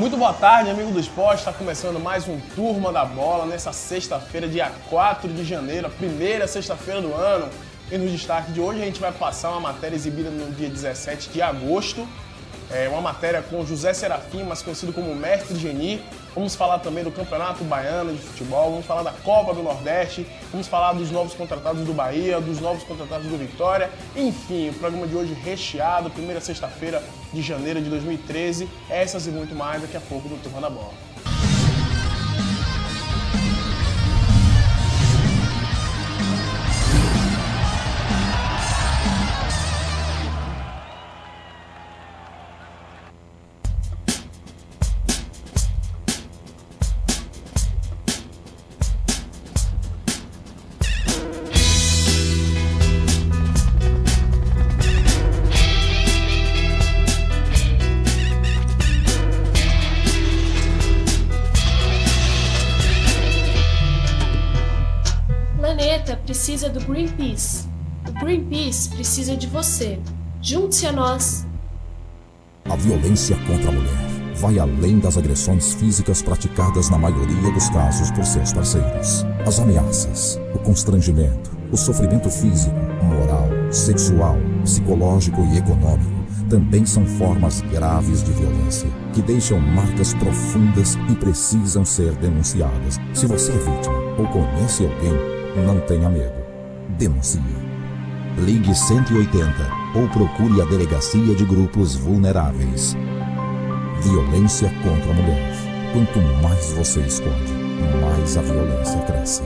Muito boa tarde, amigo do esporte. Está começando mais um Turma da Bola nessa sexta-feira, dia 4 de janeiro, a primeira sexta-feira do ano. E no destaque de hoje a gente vai passar uma matéria exibida no dia 17 de agosto. Uma matéria com José Serafim, mais conhecido como Mestre Geni. Vamos falar também do Campeonato Baiano de Futebol, vamos falar da Copa do Nordeste, vamos falar dos novos contratados do Bahia, dos novos contratados do Vitória. Enfim, o programa de hoje recheado, primeira sexta-feira de janeiro de 2013. Essas e muito mais daqui a pouco do Turma da Bola. Precisa do Greenpeace. O Greenpeace precisa de você. Junte-se a nós. A violência contra a mulher vai além das agressões físicas praticadas na maioria dos casos por seus parceiros. As ameaças, o constrangimento, o sofrimento físico, moral, sexual, psicológico e econômico também são formas graves de violência que deixam marcas profundas e precisam ser denunciadas. Se você é vítima ou conhece alguém, não tenha medo. Denuncie. Ligue 180 ou procure a Delegacia de Grupos Vulneráveis. Violência contra a mulher. Quanto mais você esconde, mais a violência cresce.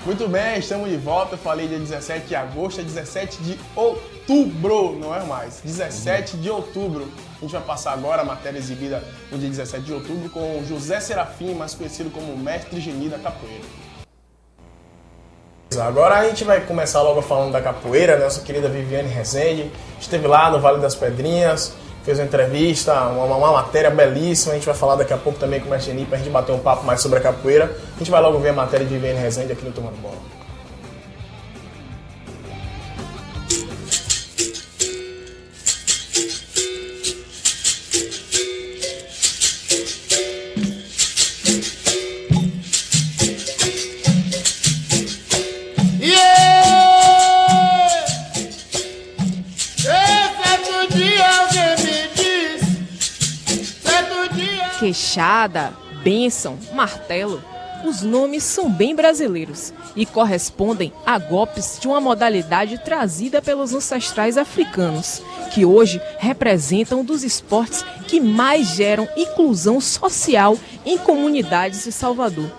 Muito bem, estamos de volta. Eu falei dia 17 de agosto, é 17 de outubro, não é mais. 17 de outubro. A gente vai passar agora a matéria exibida no dia 17 de outubro com José Serafim, mais conhecido como Mestre Geni da Capoeira. Agora a gente vai começar logo falando da capoeira, nossa querida Viviane Rezende. Esteve lá no Vale das Pedrinhas, fez uma entrevista, uma matéria belíssima. A gente vai falar daqui a pouco também com o Mestre Geni pra gente bater um papo mais sobre a capoeira. A gente vai logo ver a matéria de Viviane Rezende aqui no Tomando Bola. Queixada, bênção, martelo, os nomes são bem brasileiros e correspondem a golpes de uma modalidade trazida pelos ancestrais africanos, que hoje representam um dos esportes que mais geram inclusão social em comunidades de Salvador.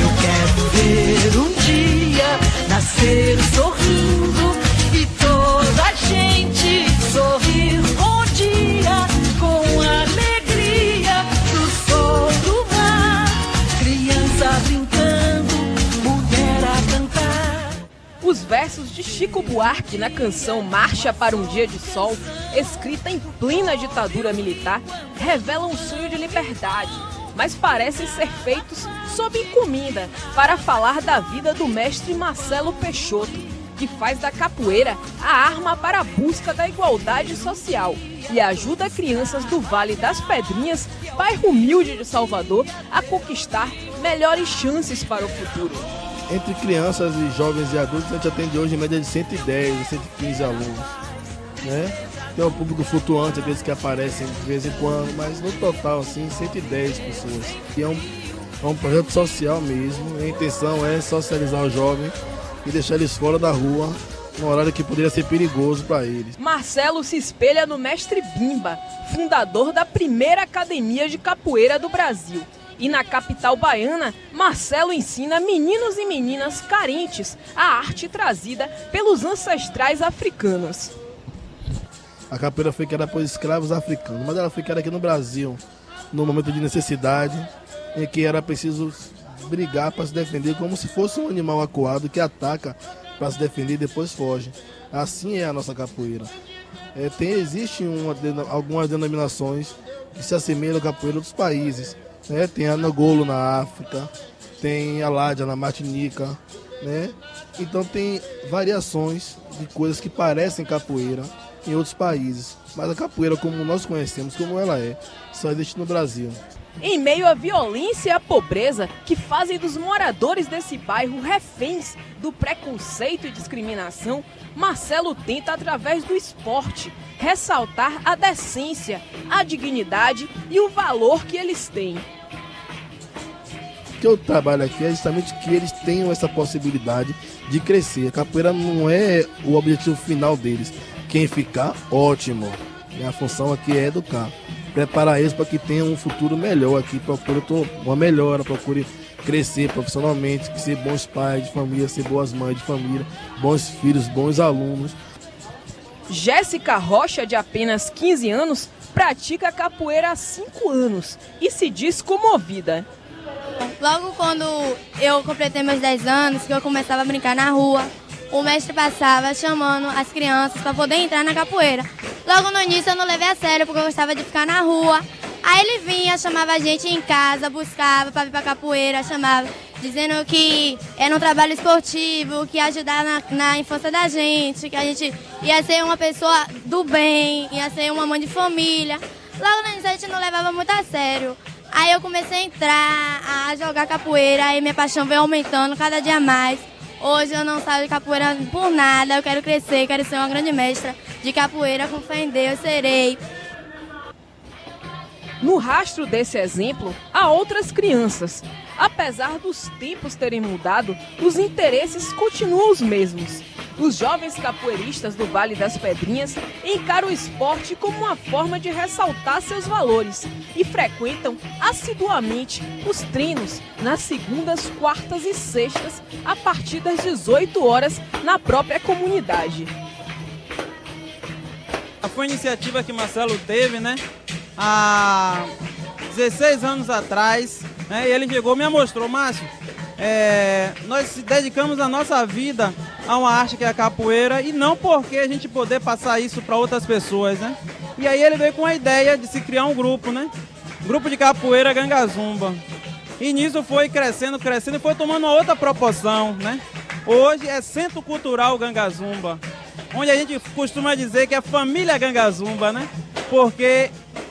Eu quero ver um dia nascer sorrindo e toda a gente sorrir bom dia com alegria pro sol do mar, criança brincando, mulher a cantar. Os versos de Chico Buarque na canção Marcha para um Dia de Sol, escrita em plena ditadura militar, revelam um sonho de liberdade, mas parecem ser feitos sob encomenda para falar da vida do mestre Marcelo Peixoto, que faz da capoeira a arma para a busca da igualdade social e ajuda crianças do Vale das Pedrinhas, bairro humilde de Salvador, a conquistar melhores chances para o futuro. Entre crianças e jovens e adultos, a gente atende hoje em média de 110 a 115 alunos, né? Tem um público flutuante, aqueles que aparecem de vez em quando, mas no total, assim, 110 pessoas. E é um projeto social mesmo, a intenção é socializar o jovem e deixar eles fora da rua, num horário que poderia ser perigoso para eles. Marcelo se espelha no mestre Bimba, fundador da primeira academia de capoeira do Brasil. E na capital baiana, Marcelo ensina meninos e meninas carentes a arte trazida pelos ancestrais africanos. A capoeira foi criada por escravos africanos, mas ela foi criada aqui no Brasil, num momento de necessidade, em que era preciso brigar para se defender, como se fosse um animal acuado que ataca para se defender e depois foge. Assim é a nossa capoeira. Existem algumas denominações que se assemelham à capoeira dos países. Tem a Nagolo na África, tem a Ládia na Martinica, né? Então tem variações de coisas que parecem capoeira em outros países, mas a capoeira como nós conhecemos, como ela é, só existe no Brasil. Em meio à violência e à pobreza que fazem dos moradores desse bairro reféns do preconceito e discriminação, Marcelo tenta, através do esporte, ressaltar a decência, a dignidade e o valor que eles têm. O que eu trabalho aqui é justamente que eles tenham essa possibilidade de crescer. A capoeira não é o objetivo final deles. Quem ficar, ótimo. Minha função aqui é educar. Preparar eles para que tenham um futuro melhor aqui, procure uma melhora, procure crescer profissionalmente, ser bons pais de família, ser boas mães de família, bons filhos, bons alunos. Jéssica Rocha, de apenas 15 anos, pratica capoeira há 5 anos e se diz comovida. Logo quando eu completei meus 10 anos, que eu começava a brincar na rua, o mestre passava chamando as crianças para poder entrar na capoeira. Logo no início eu não levei a sério porque eu gostava de ficar na rua. Aí ele vinha, chamava a gente em casa, buscava para vir para capoeira, chamava, dizendo que era um trabalho esportivo, que ia ajudar na infância da gente, que a gente ia ser uma pessoa do bem, ia ser uma mãe de família. Logo no início a gente não levava muito a sério. Aí eu comecei a entrar, a jogar capoeira, aí minha paixão veio aumentando cada dia mais. Hoje eu não saio de capoeira por nada, eu quero crescer, quero ser uma grande mestra de capoeira, com fé em Deus serei. No rastro desse exemplo, há outras crianças. Apesar dos tempos terem mudado, os interesses continuam os mesmos. Os jovens capoeiristas do Vale das Pedrinhas encaram o esporte como uma forma de ressaltar seus valores e frequentam assiduamente os treinos nas segundas, quartas e sextas a partir das 18 horas na própria comunidade. Foi uma iniciativa que Marcelo teve, né? Há 16 anos atrás, né? E ele chegou e me mostrou, Márcio, nós dedicamos a nossa vida a uma arte que é a capoeira e não porque a gente poder passar isso para outras pessoas, né? E aí ele veio com a ideia de se criar um grupo, né? Grupo de capoeira Gangazumba. E nisso foi crescendo e foi tomando uma outra proporção, né? Hoje é Centro Cultural Gangazumba, onde a gente costuma dizer que é família Gangazumba, né? Porque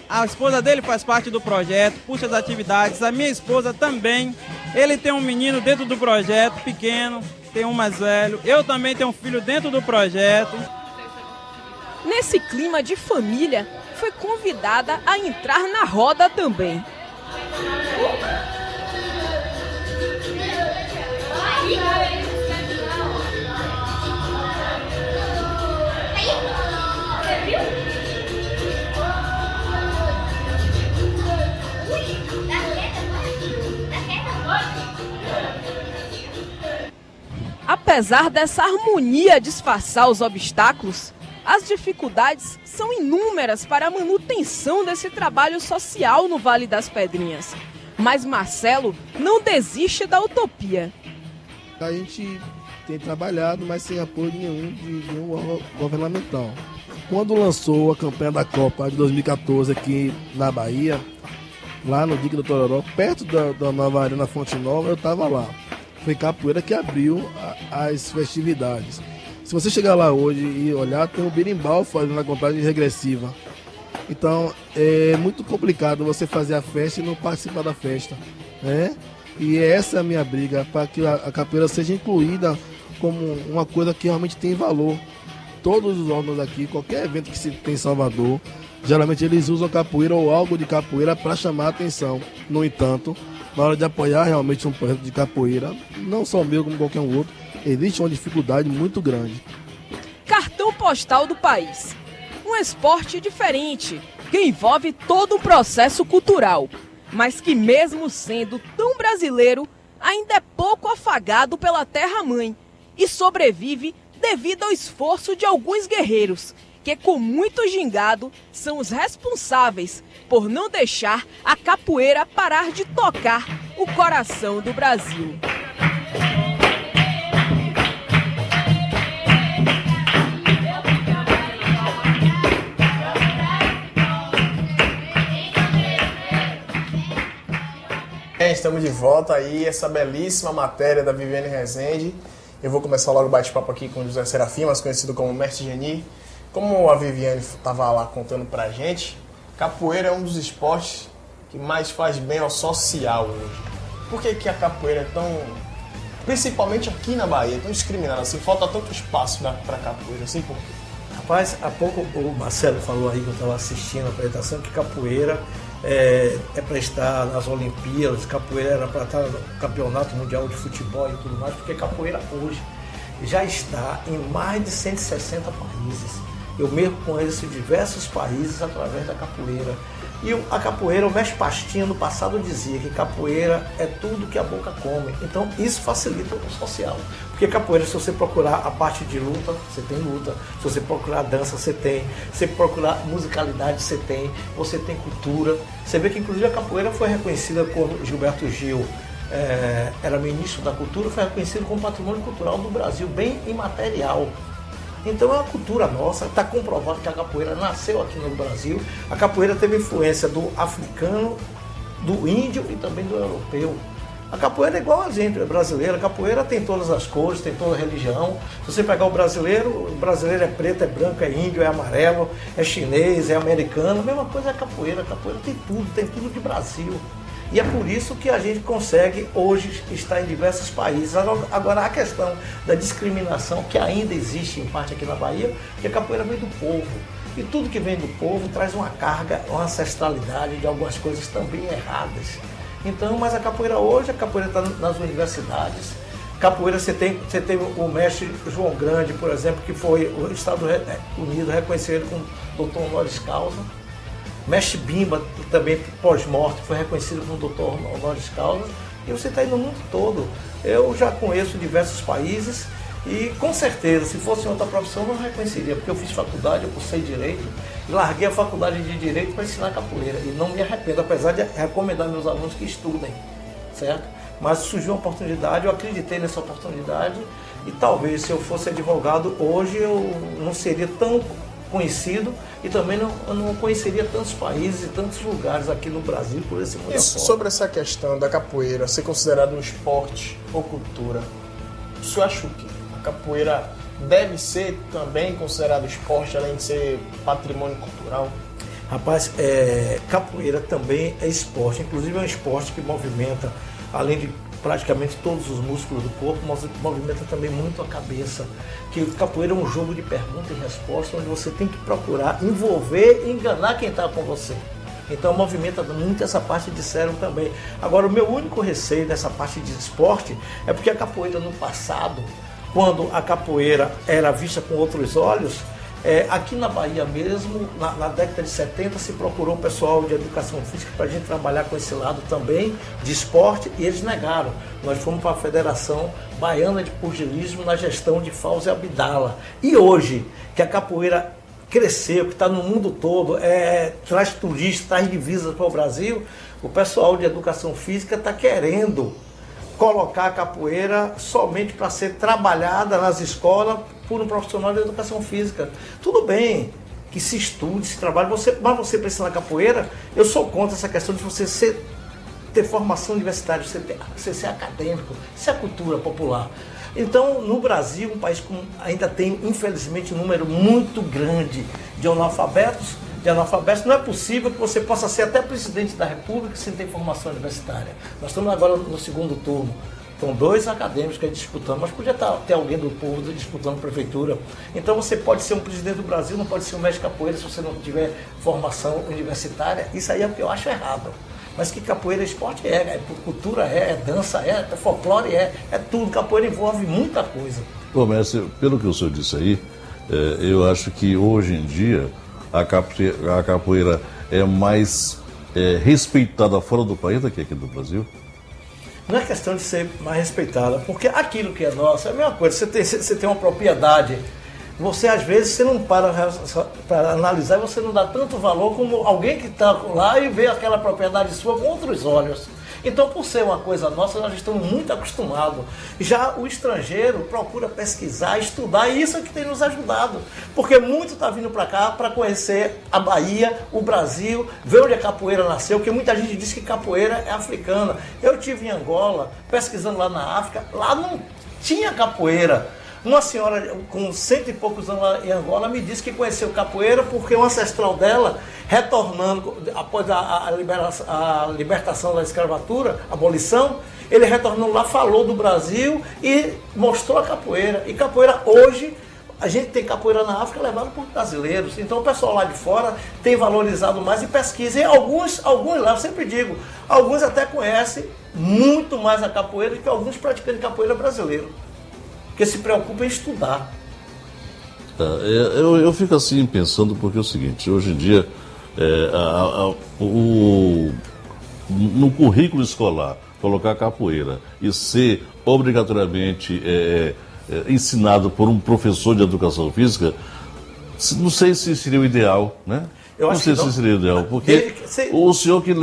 a esposa dele faz parte do projeto, puxa as atividades, a minha esposa também. Ele tem um menino dentro do projeto, pequeno, tem um mais velho. Eu também tenho um filho dentro do projeto. Nesse clima de família, foi convidada a entrar na roda também. Apesar dessa harmonia disfarçar os obstáculos, as dificuldades são inúmeras para a manutenção desse trabalho social no Vale das Pedrinhas. Mas Marcelo não desiste da utopia. A gente tem trabalhado, mas sem apoio nenhum de nenhum governamental. Quando lançou a campanha da Copa de 2014 aqui na Bahia, lá no Dique do Tororó, perto da nova Arena Fonte Nova, eu estava lá. Foi capoeira que abriu as festividades. Se você chegar lá hoje e olhar, tem o berimbau fazendo a contagem regressiva. Então é muito complicado você fazer a festa e não participar da festa, né? E essa é a minha briga, para que a capoeira seja incluída como uma coisa que realmente tem valor. Todos os órgãos aqui, qualquer evento que se tem em Salvador, geralmente eles usam capoeira ou algo de capoeira para chamar a atenção. No entanto, na hora de apoiar realmente um projeto de capoeira, não só meu como qualquer um outro, existe uma dificuldade muito grande. Cartão postal do país. Um esporte diferente, que envolve todo um processo cultural, mas que mesmo sendo tão brasileiro, ainda é pouco afagado pela terra-mãe e sobrevive devido ao esforço de alguns guerreiros, que com muito gingado são os responsáveis por não deixar a capoeira parar de tocar o coração do Brasil. Estamos de volta aí, essa belíssima matéria da Viviane Rezende. Eu vou começar logo o bate-papo aqui com o José Serafim, mais conhecido como Mestre Geni. Como a Viviane estava lá contando pra gente, capoeira é um dos esportes que mais faz bem ao social hoje. Por que a capoeira é tão, principalmente aqui na Bahia, tão discriminada assim? Falta tanto espaço pra capoeira, assim, por quê? Rapaz, há pouco o Marcelo falou aí que eu estava assistindo a apresentação que capoeira é para estar nas Olimpíadas, capoeira era para estar no Campeonato Mundial de Futebol e tudo mais, porque capoeira hoje já está em mais de 160 países. Eu mesmo conheço diversos países através da capoeira. E a capoeira, o mestre Pastinha no passado dizia que capoeira é tudo que a boca come. Então isso facilita o social. Porque capoeira, se você procurar a parte de luta, você tem luta. Se você procurar dança, você tem. Se você procurar musicalidade, você tem. Você tem cultura. Você vê que inclusive a capoeira foi reconhecida quando Gilberto Gil era ministro da cultura, foi reconhecido como patrimônio cultural do Brasil, bem imaterial. Então é uma cultura nossa, está comprovado que a capoeira nasceu aqui no Brasil. A capoeira teve influência do africano, do índio e também do europeu. A capoeira é igual a gente, é brasileira. A capoeira tem todas as cores, tem toda a religião. Se você pegar o brasileiro é preto, é branco, é índio, é amarelo, é chinês, é americano. A mesma coisa é a capoeira. A capoeira tem tudo de Brasil. E é por isso que a gente consegue hoje estar em diversos países. Agora a questão da discriminação que ainda existe em parte aqui na Bahia, que a capoeira vem do povo. E tudo que vem do povo traz uma carga, uma ancestralidade de algumas coisas também erradas. Então, mas a capoeira hoje, a capoeira está nas universidades. Capoeira você tem o mestre João Grande, por exemplo, que foi o Estados Unidos reconhecido como doutor honoris causa. Mestre Bimba, também pós-morte, foi reconhecido como doutor honoris causa. E você está aí no mundo todo. Eu já conheço diversos países e, com certeza, se fosse outra profissão, eu não reconheceria. Porque eu fiz faculdade, eu cursei Direito e larguei a faculdade de Direito para ensinar capoeira. E não me arrependo, apesar de recomendar meus alunos que estudem, certo? Mas surgiu uma oportunidade, eu acreditei nessa oportunidade e talvez, se eu fosse advogado hoje, eu não seria tão conhecido e também eu não conheceria tantos países e tantos lugares aqui no Brasil por esse mundo afora. Sobre essa questão da capoeira ser considerada um esporte ou cultura, o senhor acha que a capoeira deve ser também considerada esporte, além de ser patrimônio cultural? Rapaz, capoeira também é esporte, inclusive é um esporte que movimenta, além de praticamente todos os músculos do corpo, movimenta também muito a cabeça. Que capoeira é um jogo de pergunta e resposta, onde você tem que procurar envolver e enganar quem está com você. Então movimenta muito essa parte de cérebro também. Agora, o meu único receio nessa parte de esporte é porque a capoeira no passado, quando a capoeira era vista com outros olhos, aqui na Bahia mesmo, na década de 70, se procurou o pessoal de educação física para a gente trabalhar com esse lado também de esporte e eles negaram. Nós fomos para a Federação Baiana de Pugilismo na gestão de Fauzi Abdala. E hoje, que a capoeira cresceu, que está no mundo todo, traz turistas, traz divisas para o Brasil, o pessoal de educação física está querendo colocar a capoeira somente para ser trabalhada nas escolas por um profissional de educação física. Tudo bem que se estude, se trabalhe, mas você para ensinar capoeira, eu sou contra essa questão de você ter formação universitária, você ser acadêmico, isso é cultura popular. Então, no Brasil, um país que ainda tem, infelizmente, um número muito grande de analfabetos, não é possível que você possa ser até presidente da República sem ter formação universitária. Nós estamos agora no segundo turno. Estão 2 acadêmicos aí disputando, mas podia ter alguém do povo disputando a prefeitura. Então você pode ser um presidente do Brasil, não pode ser um mestre capoeira se você não tiver formação universitária. Isso aí é o que eu acho errado. Mas que capoeira é esporte cultura é dança é folclore é tudo. Capoeira envolve muita coisa. Bom, mestre, pelo que o senhor disse aí, eu acho que hoje em dia a capoeira é mais respeitada fora do país do que aqui do Brasil? Não é questão de ser mais respeitada, porque aquilo que é nosso é a mesma coisa. Você tem uma propriedade, você às vezes você não para analisar, você não dá tanto valor como alguém que está lá e vê aquela propriedade sua com outros olhos. Então, por ser uma coisa nossa, nós estamos muito acostumados. Já o estrangeiro procura pesquisar, estudar, e isso é que tem nos ajudado. Porque muito está vindo para cá para conhecer a Bahia, o Brasil, ver onde a capoeira nasceu, porque muita gente diz que capoeira é africana. Eu estive em Angola, pesquisando lá na África, lá não tinha capoeira. Uma senhora com 100 e poucos anos lá em Angola me disse que conheceu capoeira porque um ancestral dela, retornando após a libertação da escravatura, a abolição, ele retornando lá, falou do Brasil e mostrou a capoeira. E capoeira hoje, a gente tem capoeira na África levada por brasileiros. Então o pessoal lá de fora tem valorizado mais e pesquisa. E alguns lá, eu sempre digo, alguns até conhecem muito mais a capoeira do que alguns praticantes de capoeira brasileiro, que se preocupam em estudar. Eu fico assim pensando porque é o seguinte, hoje em dia, no currículo escolar, colocar capoeira e ser obrigatoriamente ensinado por um professor de educação física, não sei se seria o ideal, né? Não sei se seria o ideal, porque o senhor que...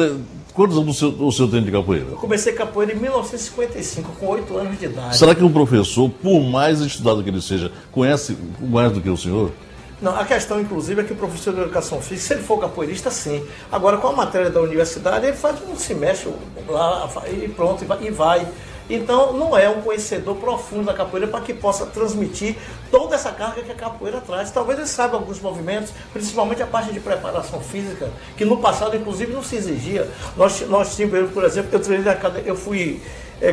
Quantos anos o senhor tem de capoeira? Eu comecei capoeira em 1955, com 8 anos de idade. Será que um professor, por mais estudado que ele seja, conhece mais do que o senhor? Não, a questão, inclusive, é que o professor de educação física, se ele for capoeirista, sim. Agora, com a matéria da universidade, ele faz um semestre lá e pronto, e vai. Então, não é um conhecedor profundo da capoeira para que possa transmitir toda essa carga que a capoeira traz. Talvez ele saiba alguns movimentos, principalmente a parte de preparação física, que no passado, inclusive, não se exigia. Nós tínhamos, por exemplo, eu fui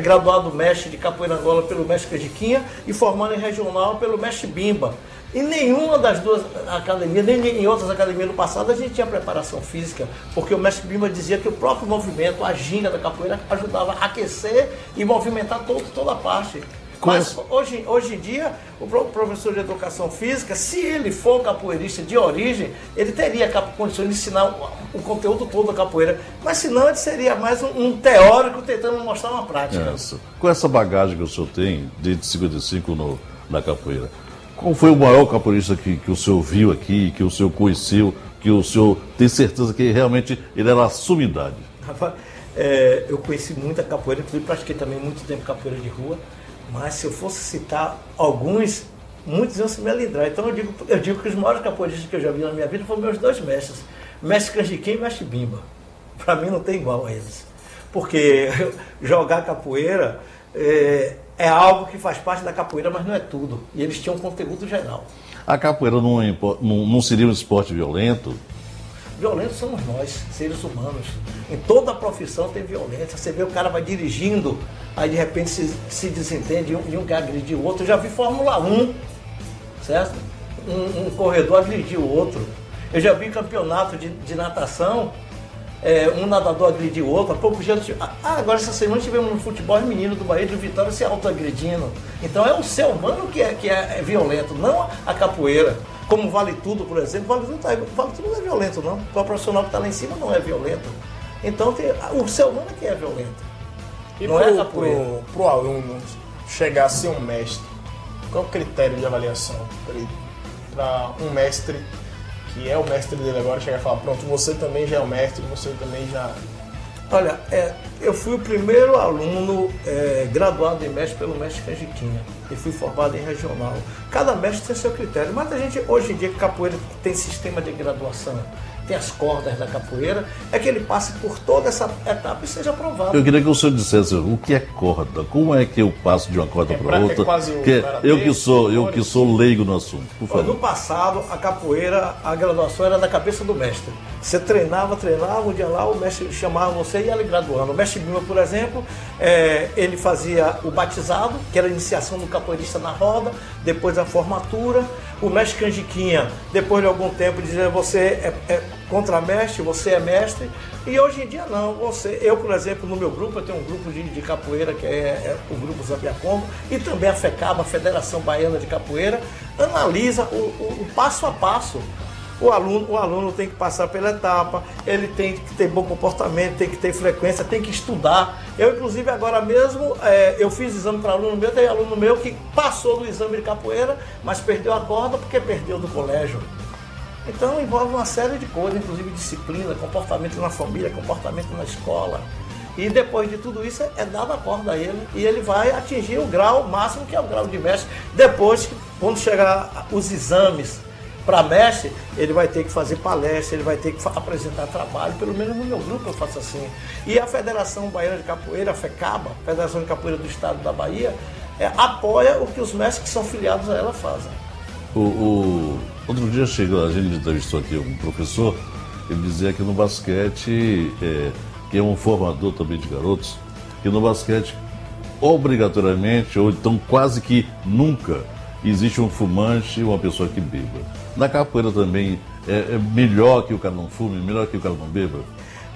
graduado mestre de capoeira Angola pelo mestre Canjiquinha e formado em regional pelo mestre Bimba. Em nenhuma das duas academias, nem em outras academias no passado, a gente tinha preparação física, porque o mestre Bimba dizia que o próprio movimento, a ginga da capoeira, ajudava a aquecer e movimentar toda a parte. Mas hoje em dia, o professor de educação física, se ele for capoeirista de origem, ele teria condições de ensinar o conteúdo todo da capoeira. Mas senão ele seria mais um teórico tentando mostrar uma prática. Com essa bagagem que o senhor tem, desde 55 na capoeira, qual foi o maior capoeirista que o senhor viu aqui, que o senhor conheceu, que o senhor tem certeza que realmente ele era a sumidade? Eu conheci muita capoeira, inclusive pratiquei também muito tempo capoeira de rua, mas se eu fosse citar alguns, muitos iam se me alindrar. Então eu digo que os maiores capoeiristas que eu já vi na minha vida foram meus dois mestres, mestre Canjiquinha e mestre Bimba. Para mim não tem igual a eles. Porque jogar capoeira é algo que faz parte da capoeira, mas não é tudo. E eles tinham um conteúdo geral. A capoeira não seria um esporte violento? Violentos somos nós, seres humanos. Em toda a profissão tem violência. Você vê o cara vai dirigindo, aí de repente se desentende e um quer agredir o outro. Eu já vi Fórmula 1, certo? Um corredor agredir o outro. Eu já vi campeonato de natação, um nadador agredir o outro. Há pouco dia, agora essa semana tivemos no futebol os meninos do Bahia de Vitória se autoagredindo. Então é o ser humano que é violento, não a capoeira. Como Vale Tudo, por exemplo, Vale Tudo não é violento, não. O profissional que está lá em cima não é violento. Então o ser humano é que é violento. E não é a capoeira. Pro aluno chegar a ser um mestre, qual é o critério de avaliação para um mestre que é o mestre dele agora chegar e falar, pronto, você também já é o mestre, você também já... Olha, eu fui o primeiro aluno graduado em mestre pelo mestre Canjiquinha e fui formado em regional. Cada mestre tem seu critério, mas a gente, hoje em dia, que capoeira tem sistema de graduação, tem as cordas da capoeira, é que ele passe por toda essa etapa e seja aprovado. Eu queria que o senhor dissesse o que é corda, como é que eu passo de uma corda para outra, eu que sou leigo no assunto, por favor. No passado, a capoeira, a graduação era da cabeça do mestre. Você treinava, um dia lá o mestre chamava você e ia lhe graduando. O mestre Bimba, por exemplo, ele fazia o batizado, que era a iniciação do capoeirista na roda, depois a formatura. O mestre Canjiquinha, depois de algum tempo, dizia, você é contramestre, você é mestre. E hoje em dia não, eu, por exemplo, no meu grupo, eu tenho um grupo de capoeira, que é o grupo Zambiacongo, e também a FECABA, a Federação Baiana de Capoeira, analisa o passo a passo. O aluno tem que passar pela etapa, ele tem que ter bom comportamento, tem que ter frequência, tem que estudar. Eu, inclusive, agora mesmo, eu fiz exame para aluno meu, tem aluno meu que passou do exame de capoeira, mas perdeu a corda porque perdeu do colégio. Então, envolve uma série de coisas, inclusive disciplina, comportamento na família, comportamento na escola. E depois de tudo isso, é dado a corda a ele e ele vai atingir o grau máximo, que é o grau de mestre. Depois, quando chegar os exames para mestre, ele vai ter que fazer palestra, ele vai ter que apresentar trabalho, pelo menos no meu grupo eu faço assim. E a Federação Baiana de Capoeira, a FECABA, Federação de Capoeira do Estado da Bahia, apoia o que os mestres que são filiados a ela fazem. Outro dia a gente entrevistou aqui um professor, ele dizia que no basquete, que é um formador também de garotos, que no basquete, obrigatoriamente, ou então quase que nunca, existe um fumante e uma pessoa que beba. Na capoeira também é melhor que o cara não fume, melhor que o cara não beba?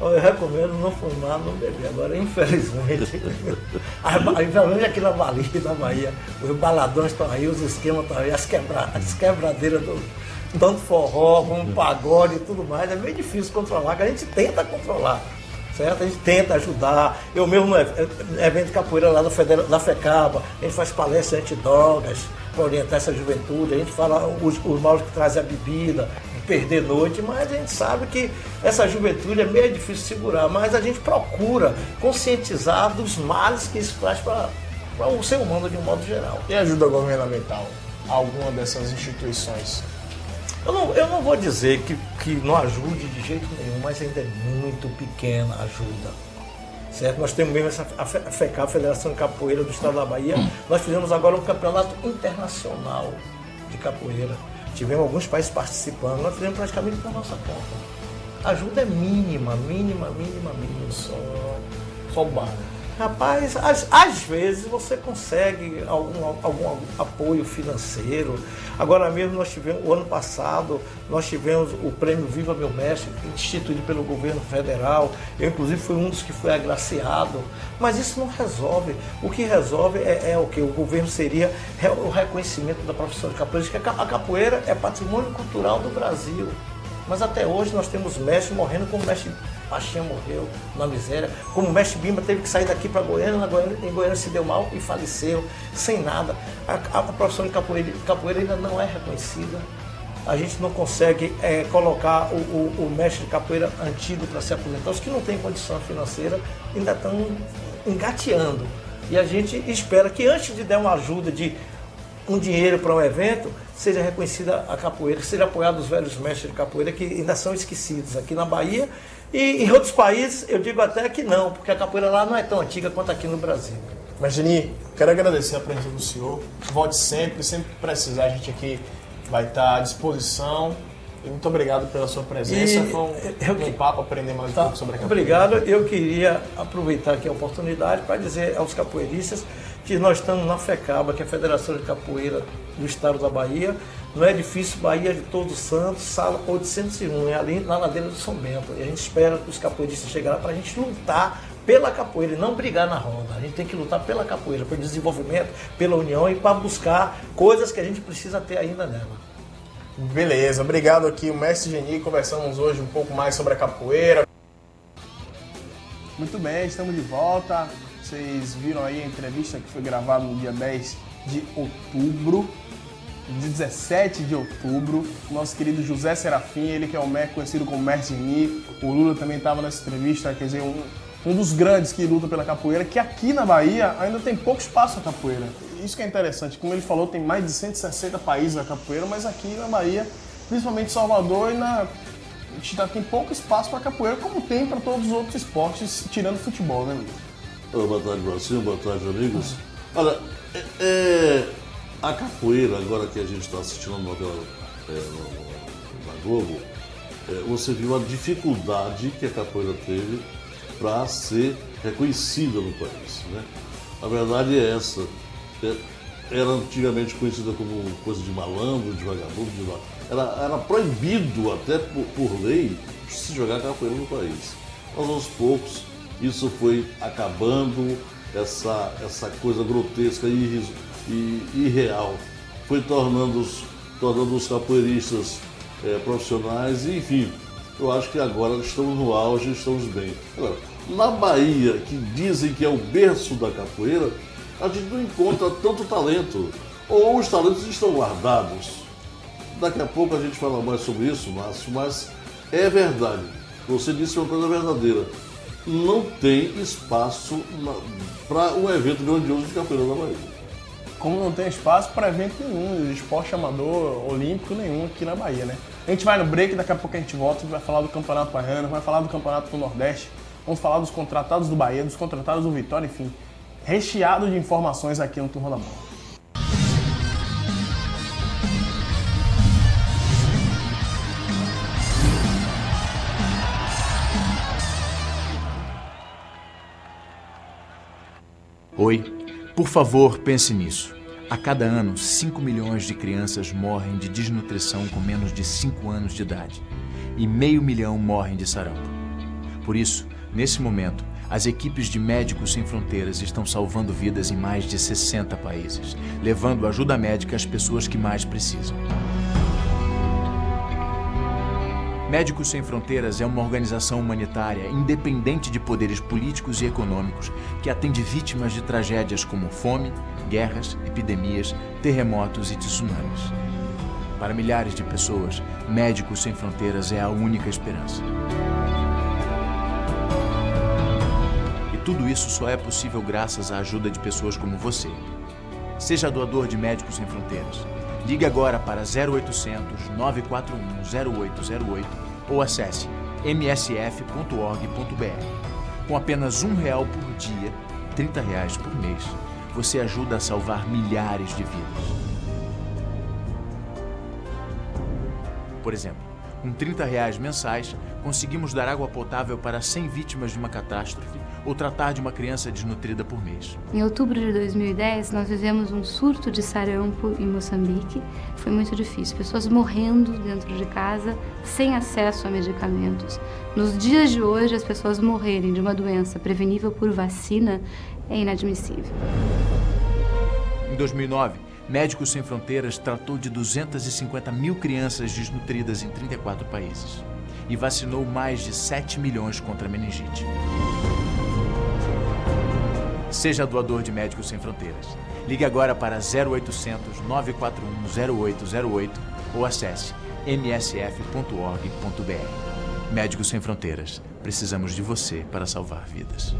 Eu recomendo não fumar, não beber. Agora, infelizmente aqui na Bahia, os baladões estão aí, os esquemas estão aí, as quebradeiras tanto forró como pagode e tudo mais, é meio difícil controlar, que a gente tenta controlar, certo? A gente tenta ajudar. Eu mesmo no evento de capoeira lá da FECABA, a gente faz palestra antidrogas para orientar essa juventude, a gente fala os maus que trazem a bebida, perder noite, mas a gente sabe que essa juventude é meio difícil de segurar, mas a gente procura conscientizar dos males que isso traz para o ser humano de um modo geral. E ajuda governamental? Alguma dessas instituições? Eu não vou dizer que não ajude de jeito nenhum, mas ainda é muito pequena a ajuda. Certo? Nós temos mesmo a FECAP, a Federação de Capoeira do Estado da Bahia, nós fizemos agora um campeonato internacional de capoeira. Tivemos alguns países participando, nós fizemos praticamente por nossa conta. A ajuda é mínima. Só o bar. Rapaz, às vezes você consegue algum apoio financeiro. Agora mesmo o ano passado, nós tivemos o prêmio Viva Meu Mestre, instituído pelo governo federal. Eu, inclusive, fui um dos que foi agraciado. Mas isso não resolve. O que resolve é o que? O governo seria o reconhecimento da profissão de capoeira. Que a capoeira é patrimônio cultural do Brasil. Mas até hoje nós temos mestres morrendo, como o mestre Pachinha morreu na miséria, como o mestre Bimba teve que sair daqui para Goiânia, em Goiânia se deu mal e faleceu, sem nada. A profissão de capoeira ainda não é reconhecida. A gente não consegue colocar o mestre de capoeira antigo para se aposentar. Os que não têm condição financeira ainda estão engateando. E a gente espera que antes de dar uma ajuda de um dinheiro para um evento, seja reconhecida a capoeira, seja apoiado os velhos mestres de capoeira que ainda são esquecidos aqui na Bahia e em outros países eu digo até que não, porque a capoeira lá não é tão antiga quanto aqui no Brasil. Mas, Geni, quero agradecer a presença do senhor. Volte sempre que precisar, a gente aqui vai estar à disposição. E muito obrigado pela sua presença. Foi um papo aprender mais um pouco sobre a capoeira. Obrigado. Eu queria aproveitar aqui a oportunidade para dizer aos capoeiristas que nós estamos na FECABA, que é a Federação de Capoeira do Estado da Bahia, no edifício Bahia de Todos Santos, sala 801, é ali na ladeira do São Bento. E a gente espera que os capoeiristas cheguem lá para a gente lutar pela capoeira e não brigar na roda. A gente tem que lutar pela capoeira, pelo desenvolvimento, pela união e para buscar coisas que a gente precisa ter ainda nela. Beleza, obrigado aqui, o mestre Geni. Conversamos hoje um pouco mais sobre a capoeira. Muito bem, estamos de volta. Vocês viram aí a entrevista que foi gravada no dia 10 de outubro, de 17 de outubro. Nosso querido José Serafim, ele que é conhecido como mestre Geni. O Lula também estava nessa entrevista, quer dizer, um dos grandes que luta pela capoeira, que aqui na Bahia ainda tem pouco espaço a capoeira. Isso que é interessante, como ele falou, tem mais de 160 países a capoeira, mas aqui na Bahia, principalmente Salvador, a gente ainda tem pouco espaço para capoeira, como tem para todos os outros esportes, tirando o futebol, né, Luiz? Boa tarde, Brasil, boa tarde, amigos. Olha, a capoeira, agora que a gente está assistindo a novela na Globo, você viu a dificuldade que a capoeira teve para ser reconhecida no país, né? A verdade é essa. Era antigamente conhecida como coisa de malandro, de vagabundo, era proibido até por lei se jogar capoeira no país. Mas aos poucos isso foi acabando, essa coisa grotesca e irreal foi tornando os capoeiristas profissionais e, enfim, eu acho que agora estamos no auge, estamos bem. Agora, na Bahia, que dizem que é o berço da capoeira, a gente não encontra tanto talento, ou os talentos estão guardados. Daqui a pouco a gente fala mais sobre isso, Márcio, mas é verdade. Você disse uma coisa verdadeira. Não tem espaço para um evento grandioso de capoeira na Bahia. Como não tem espaço para evento nenhum, de esporte amador, olímpico nenhum aqui na Bahia, né? A gente vai no break, daqui a pouco a gente volta, a gente vai falar do Campeonato Baiano, vai falar do Campeonato do Nordeste, vamos falar dos contratados do Bahia, dos contratados do Vitória, enfim. recheado de informações aqui no Turma da Bola. Oi, por favor, pense nisso. A cada ano, 5 milhões de crianças morrem de desnutrição com menos de 5 anos de idade. E 500 mil morrem de sarampo. Por isso, nesse momento, as equipes de Médicos Sem Fronteiras estão salvando vidas em mais de 60 países, levando ajuda médica às pessoas que mais precisam. Médicos Sem Fronteiras é uma organização humanitária independente de poderes políticos e econômicos que atende vítimas de tragédias como fome, guerras, epidemias, terremotos e tsunamis. Para milhares de pessoas, Médicos Sem Fronteiras é a única esperança. E tudo isso só é possível graças à ajuda de pessoas como você. Seja doador de Médicos Sem Fronteiras. Ligue agora para 0800 941 0808 ou acesse msf.org.br. Com apenas R$1 por dia, R$30 por mês, você ajuda a salvar milhares de vidas. Por exemplo, com R$30 mensais, conseguimos dar água potável para 100 vítimas de uma catástrofe ou tratar de uma criança desnutrida por mês. Em outubro de 2010, nós vivemos um surto de sarampo em Moçambique. Foi muito difícil, pessoas morrendo dentro de casa, sem acesso a medicamentos. Nos dias de hoje, as pessoas morrerem de uma doença prevenível por vacina é inadmissível. Em 2009, Médicos Sem Fronteiras tratou de 250 mil crianças desnutridas em 34 países e vacinou mais de 7 milhões contra a meningite. Seja doador de Médicos Sem Fronteiras. Ligue agora para 0800 941 0808 ou acesse msf.org.br. Médicos Sem Fronteiras. Precisamos de você para salvar vidas.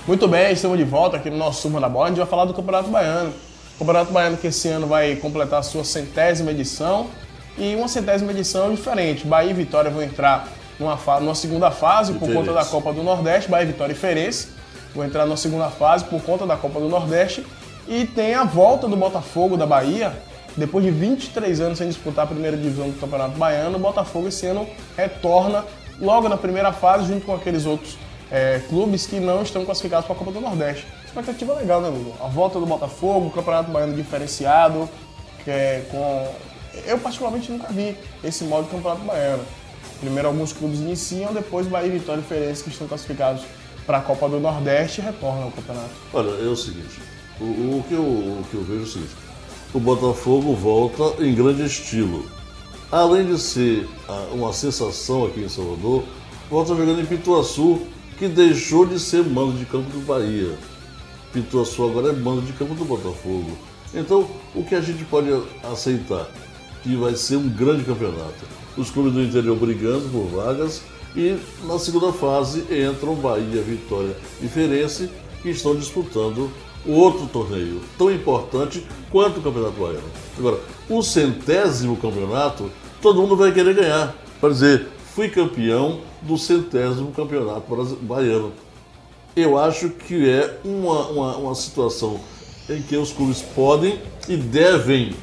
Muito bem, estamos de volta aqui no nosso Turma da Bola. A gente vai falar do Campeonato Baiano. O Campeonato Baiano que esse ano vai completar a sua 100ª edição e uma 100ª edição diferente. Bahia e Vitória vão entrar numa segunda fase por conta da Copa do Nordeste. Bahia, Vitória e Feirense vão entrar na segunda fase por conta da Copa do Nordeste. E tem a volta do Botafogo da Bahia. Depois de 23 anos sem disputar a primeira divisão do Campeonato Baiano, o Botafogo esse ano retorna logo na primeira fase junto com aqueles outros clubes que não estão classificados para a Copa do Nordeste. Expectativa legal, né, Lulu? A volta do Botafogo, o Campeonato Baiano diferenciado, eu particularmente nunca vi esse modo de Campeonato Baiano. Primeiro alguns clubes iniciam, depois Bahia, Vitória e Feirense, que estão classificados para a Copa do Nordeste, retornam ao campeonato. Olha, é o seguinte, o que eu vejo é o seguinte, o Botafogo volta em grande estilo. Além de ser uma sensação aqui em Salvador, volta jogando em Pituaçu, que deixou de ser mando de campo do Bahia. Pituaçu agora é mando de campo do Botafogo. Então, o que a gente pode aceitar? Que vai ser um grande campeonato. Os clubes do interior brigando por vagas e na segunda fase entram Bahia, Vitória e Feirense, que estão disputando o outro torneio, tão importante quanto o Campeonato Baiano. Agora, o 100º campeonato, todo mundo vai querer ganhar. Para dizer, fui campeão do 100º campeonato baiano. Eu acho que é uma situação em que os clubes podem e devem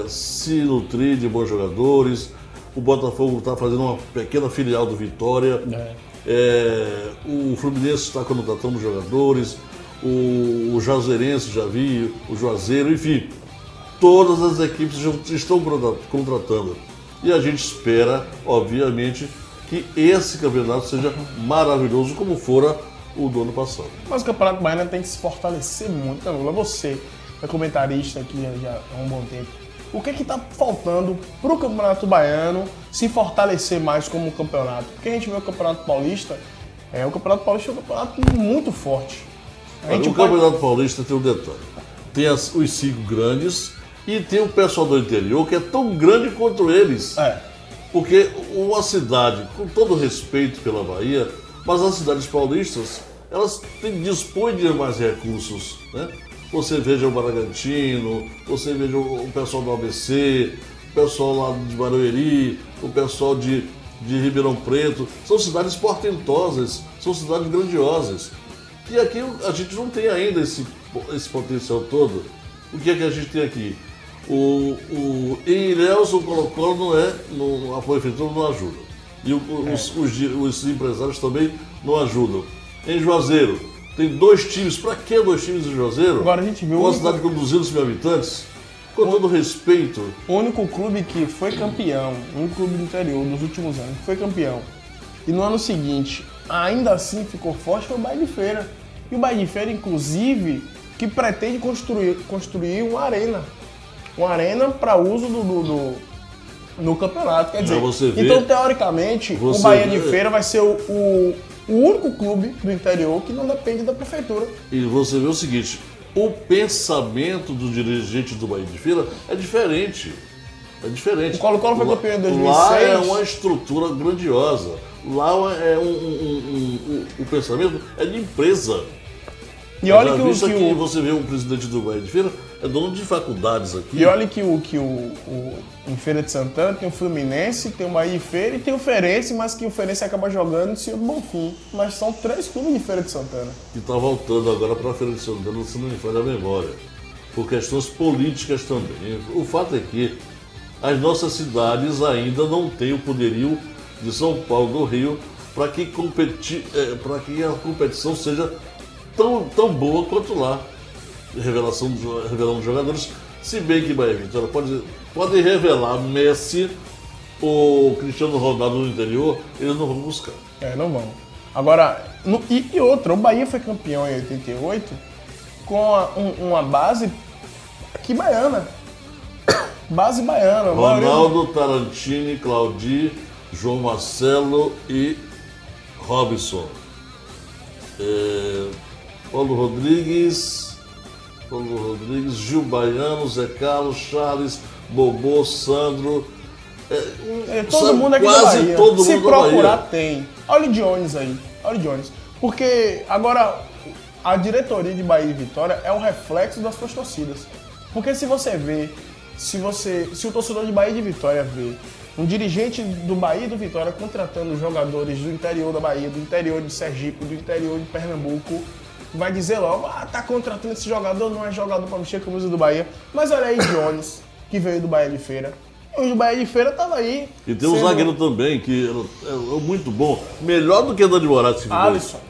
se nutrir de bons jogadores. O Botafogo está fazendo uma pequena filial do Vitória. O Fluminense está contratando jogadores. O Juazeirense já vi, o Juazeiro, enfim. Todas as equipes já estão contratando. E a gente espera, obviamente, que esse campeonato seja maravilhoso como fora o do ano passado. Mas o Campeonato Baiano tem que se fortalecer muito, né, Lula? Você é comentarista aqui já há um bom tempo. O que está faltando para o Campeonato Baiano se fortalecer mais como campeonato? Porque a gente vê o Campeonato Paulista, o Campeonato Paulista é um campeonato muito forte. Campeonato Paulista tem um detalhe. Tem os 5 grandes e tem o pessoal do interior que é tão grande quanto eles. Porque uma cidade, com todo respeito pela Bahia, mas as cidades paulistas, elas dispõem de mais recursos, né? Você veja o Bragantino, você veja o pessoal do ABC, o pessoal lá de Barueri, o pessoal de Ribeirão Preto. São cidades portentosas, são cidades grandiosas. E aqui a gente não tem ainda esse potencial todo. O que é que a gente tem aqui? Em Ilhéus, o Colo-Colo a prefeitura não ajuda. E os empresários também não ajudam. Em Juazeiro, tem 2 times. Para que 2 times em Juazeiro? Agora a gente viu uma cidade com 200 mil habitantes. Com todo respeito. O único clube que foi campeão, um clube do interior dos últimos anos, que foi campeão. E no ano seguinte, ainda assim ficou forte, foi o Bahia de Feira. E o Bahia de Feira, inclusive, que pretende construir uma arena. Uma arena para uso no campeonato. Quer dizer, então teoricamente, o Bahia de Feira vai ser o único clube do interior que não depende da prefeitura. E você vê o seguinte, o pensamento dos dirigentes do Bahia de Feira é diferente. É diferente. O Colo-Colo foi campeão em 2006. Lá é uma estrutura grandiosa. Lá é o pensamento é de empresa. E olha que você vê o presidente do Bahia de Feira é dono de faculdades aqui. E olha que em Feira de Santana tem o Fluminense, tem o Bahia de Feira e tem o Ferense, mas que o Ferense acaba jogando em Senhor do Bonfim. Mas são 3 clubes de Feira de Santana. E está voltando agora para a Feira de Santana, se não me falha a memória. Por questões políticas também. O fato é que as nossas cidades ainda não têm o poderio de São Paulo, do Rio, para que a competição seja tão boa quanto lá. Revelando jogadores, se bem que Bahia e Vitória pode revelar Messi ou Cristiano Ronaldo no interior, eles não vão buscar. Não vão. Agora, e outra, o Bahia foi campeão em 88 com uma base aqui baiana. Base baiana. Ronaldo, Tarantini, Claudi, João Marcelo e Robson. Paulo Rodrigues, Gil Baiano, Zé Carlos, Charles, Bobô, Sandro. Todo mundo aqui quase da Bahia. Todo Se mundo procurar, da Bahia. tem. Olha o Jones aí. Olha o Jones. Porque agora a diretoria de Bahia e Vitória é um reflexo das suas torcidas. Porque se você vê, se o torcedor de Bahia e de Vitória vê um dirigente do Bahia e do Vitória contratando jogadores do interior da Bahia, do interior de Sergipe, do interior de Pernambuco, vai dizer logo, tá contratando esse jogador, não é jogador para mexer com a camisa do Bahia. Mas olha aí Jones, que veio do Bahia de Feira. E o Bahia de Feira tava aí. E tem um zagueiro também, que é muito bom. Melhor do que Dani Moraes.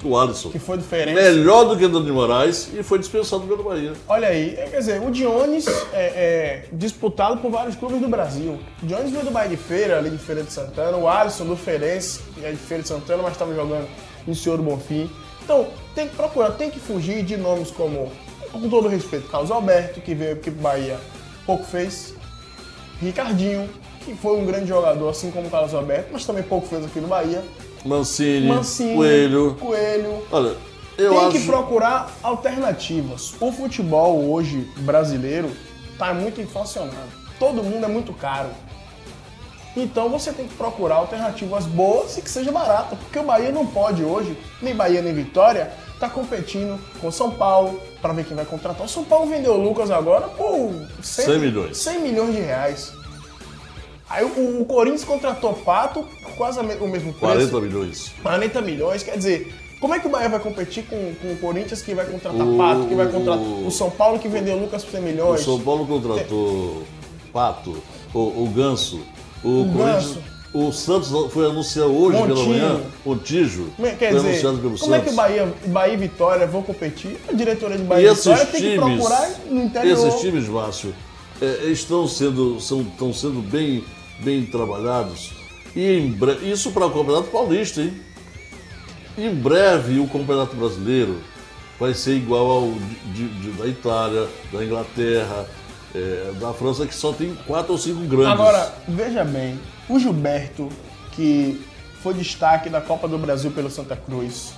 O Alisson. Que foi diferente. Melhor do que Dani Moraes e foi dispensado pelo Bahia. Olha aí, quer dizer, o Jones é disputado por vários clubes do Brasil. O Jones veio do Bahia de Feira, ali de Feira de Santana. O Alisson do Ferense, que é de Feira de Santana, mas estava jogando no Senhor do Bonfim. Então, tem que procurar, tem que fugir de nomes como, com todo respeito, Carlos Alberto, que veio aqui pro Bahia, pouco fez. Ricardinho, que foi um grande jogador, assim como o Carlos Alberto, mas também pouco fez aqui no Bahia. Mancini, Coelho. Olha, tem que procurar alternativas. O futebol hoje brasileiro está muito inflacionado. Todo mundo é muito caro. Então você tem que procurar alternativas boas e que seja barata, porque o Bahia não pode hoje, nem Bahia nem Vitória, tá competindo com São Paulo para ver quem vai contratar. O São Paulo vendeu o Lucas agora por 100 milhões. 100 milhões de reais. Aí o Corinthians contratou Pato por quase o mesmo preço. 40 milhões. 40 milhões, quer dizer, como é que o Bahia vai competir com o Corinthians que vai contratar Pato, que vai contratar o São Paulo que vendeu o Lucas por 100 milhões? O São Paulo contratou Pato, o Ganso, o Corinthians. O Santos foi anunciado hoje pela manhã, o Tijo. Quer foi dizer, anunciado pelo como Santos. é que Bahia e Vitória vão competir? A diretoria de Bahia e Vitória tem que procurar no interior. Esses times, Márcio, estão sendo bem trabalhados. E isso para o Campeonato Paulista, hein? Em breve o Campeonato Brasileiro vai ser igual ao da Itália, da Inglaterra, da França, que só tem 4 ou 5 grandes. Agora, veja bem, o Gilberto, que foi destaque da Copa do Brasil pelo Santa Cruz,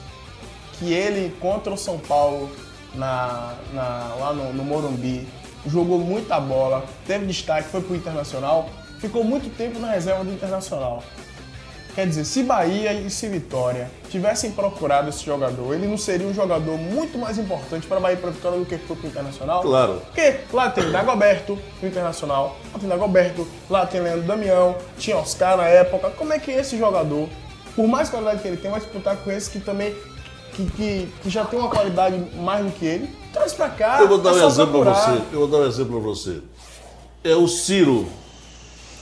que ele contra o São Paulo lá no Morumbi, jogou muita bola, teve destaque, foi pro Internacional, ficou muito tempo na reserva do Internacional. Quer dizer, se Bahia e se Vitória tivessem procurado esse jogador, ele não seria um jogador muito mais importante para a Bahia e para a Vitória do que foi para o Internacional? Claro. Porque lá tem Dagoberto no Internacional, lá tem Dagoberto, lá tem Leandro Damião, tinha Oscar na época. Como é que esse jogador, por mais qualidade que ele tem, vai disputar com esse que também que já tem uma qualidade mais do que ele? Traz para cá. Eu vou dar um exemplo para procurar. você. Eu vou dar um exemplo para você. O Ciro